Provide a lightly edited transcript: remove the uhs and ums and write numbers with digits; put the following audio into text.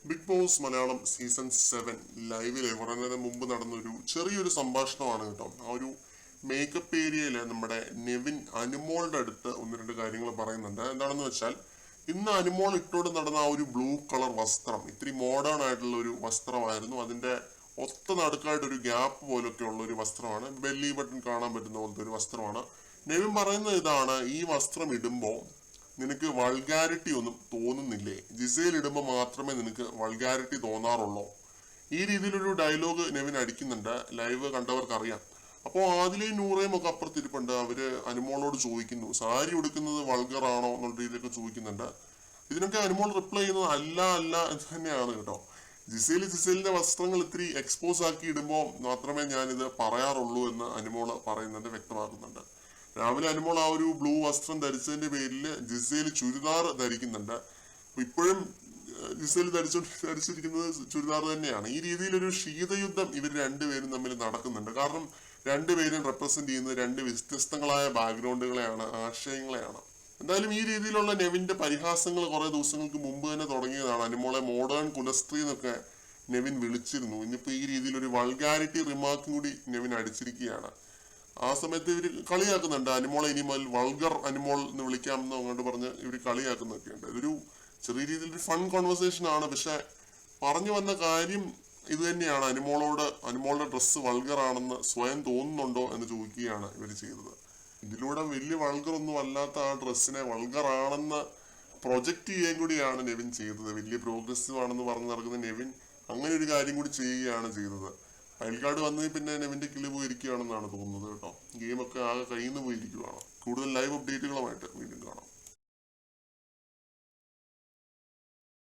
Big boss Malayalam season 7 ലൈവില് കുറെ നേരം മുമ്പ് നടന്നൊരു ചെറിയൊരു സംഭാഷണമാണ് കേട്ടോ. ആ ഒരു മേക്കപ്പ് ഏരിയയില് നമ്മുടെ നെവിൻ അനുമോളുടെ അടുത്ത് ഒന്ന് രണ്ട് കാര്യങ്ങൾ പറയുന്നുണ്ട്. എന്താണെന്ന് വെച്ചാൽ ഇന്ന് അനുമോൾ ഇട്ടോട് നടന്ന ആ ഒരു ബ്ലൂ കളർ വസ്ത്രം ഇത്തിരി മോഡേൺ ആയിട്ടുള്ള ഒരു വസ്ത്രമായിരുന്നു. അതിന്റെ ഒത്ത നടുക്കായിട്ട് ഒരു ഗ്യാപ്പ് പോലൊക്കെ ഉള്ള ഒരു വസ്ത്രമാണ്. ബെല്ലി ബട്ടൺ കാണാൻ പറ്റുന്ന പോലത്തെ ഒരു വസ്ത്രമാണ്. നെവിൻ പറയുന്നത് ഇതാണ്: ഈ വസ്ത്രം ഇടുമ്പോൾ നിനക്ക് വൾഗാരിറ്റി ഒന്നും തോന്നുന്നില്ലേ? ജിസയിൽ ഇടുമ്പോൾ മാത്രമേ നിനക്ക് വൾഗാരിറ്റി തോന്നാറുള്ളൂ. ഈ രീതിയിലൊരു ഡയലോഗ് നെവിൻ അടിക്കുന്നുണ്ട്. ലൈവ് കണ്ടവർക്ക് അറിയാം. അപ്പോൾ ആദിലയും നൂറയും ഒക്കെ അപ്പുറത്തിരിപ്പുണ്ട്. അവര് അനുമോളോട് ചോദിക്കുന്നു, സാരി ഉടുക്കുന്നത് വൾഗർ ആണോ എന്നുള്ള രീതിയിലൊക്കെ ചോദിക്കുന്നുണ്ട്. ഇതിനൊക്കെ അനുമോൾ റിപ്ലൈ ചെയ്യുന്നത് അല്ല അല്ല എന്ന് തന്നെയാണ് കേട്ടോ. ജിസേലിന്റെ വസ്ത്രങ്ങൾ ഇത്തിരി എക്സ്പോസ് ആക്കി ഇടുമ്പോൾ മാത്രമേ ഞാനിത് പറയാറുള്ളൂ എന്ന് അനുമോൾ പറയുന്നുണ്ട്, വ്യക്തമാക്കുന്നുണ്ട്. രാവിലെ അനുമോൾ ആ ഒരു ബ്ലൂ വസ്ത്രം ധരിച്ചതിന്റെ പേരിൽ ജിസേൽ ചുരിദാർ ധരിക്കുന്നുണ്ട്. ഇപ്പോഴും ജിസേൽ ധരിച്ചിരിക്കുന്നത് ചുരിദാർ തന്നെയാണ്. ഈ രീതിയിലൊരു ശീതയുദ്ധം ഇവർ രണ്ടുപേരും തമ്മിൽ നടക്കുന്നുണ്ട്. കാരണം രണ്ടുപേരും റെപ്രസെന്റ് ചെയ്യുന്നത് രണ്ട് വ്യത്യസ്തങ്ങളായ ബാക്ക്ഗ്രൗണ്ടുകളെയാണ്, ആശയങ്ങളെയാണ്. എന്തായാലും ഈ രീതിയിലുള്ള നെവിന്റെ പരിഹാസങ്ങൾ കുറെ ദിവസങ്ങൾക്ക് മുമ്പ് തന്നെ തുടങ്ങിയതാണ്. അനുമോളെ മോഡേൺ കുലസ്ത്രീ എന്നൊക്കെ നെവിൻ വിളിച്ചിരുന്നു. ഇന്നിപ്പോ ഈ രീതിയിൽ ഒരു വൾഗാരിറ്റി റിമാർക്കും കൂടി നെവിൻ അടിച്ചിരിക്കുകയാണ്. ആ സമയത്ത് ഇവര് കളിയാക്കുന്നുണ്ട്, അനുമോളെ ഇനി മുതൽ വൾഗർ അനുമോൾ എന്ന് വിളിക്കാമെന്ന് അങ്ങോട്ട് പറഞ്ഞ് ഇവര് കളിയാക്കുന്നൊക്കെ ഉണ്ട്. ഇതൊരു ചെറിയ രീതിയിലൊരു ഫൺ കോൺവെർസേഷൻ ആണ്. പക്ഷെ പറഞ്ഞു വന്ന കാര്യം ഇത് തന്നെയാണ്. അനുമോളുടെ ഡ്രസ്സ് വൾഗർ ആണെന്ന് സ്വയം തോന്നുന്നുണ്ടോ എന്ന് ചോദിക്കുകയാണ് ഇവർ ചെയ്തത്. ഇതിലൂടെ വലിയ വൾഗർ ഒന്നും അല്ലാത്ത ആ ഡ്രസ്സിനെ വൾഗർ ആണെന്ന് പ്രൊജക്ട് ചെയ്യാൻ കൂടിയാണ് നെവിൻ ചെയ്തത്. വലിയ പ്രോഗ്രസീവ് ആണെന്ന് പറഞ്ഞു നടക്കുന്ന നെവിൻ അങ്ങനെ ഒരു കാര്യം കൂടി ചെയ്യുകയാണ് ചെയ്തത്. വൈൽഡ് കാർഡ് വന്നതിൽ പിന്നെ നെവിന്റെ കിളി പോയിരിക്കുകയാണെന്നാണ് തോന്നുന്നത് കേട്ടോ. ഗെയിമൊക്കെ ആകെ കയ്യിൽ നിന്ന് പോയിരിക്കുകയാണ്. കൂടുതൽ ലൈവ് അപ്ഡേറ്റുകളുമായിട്ട് വീണ്ടും കാണാം.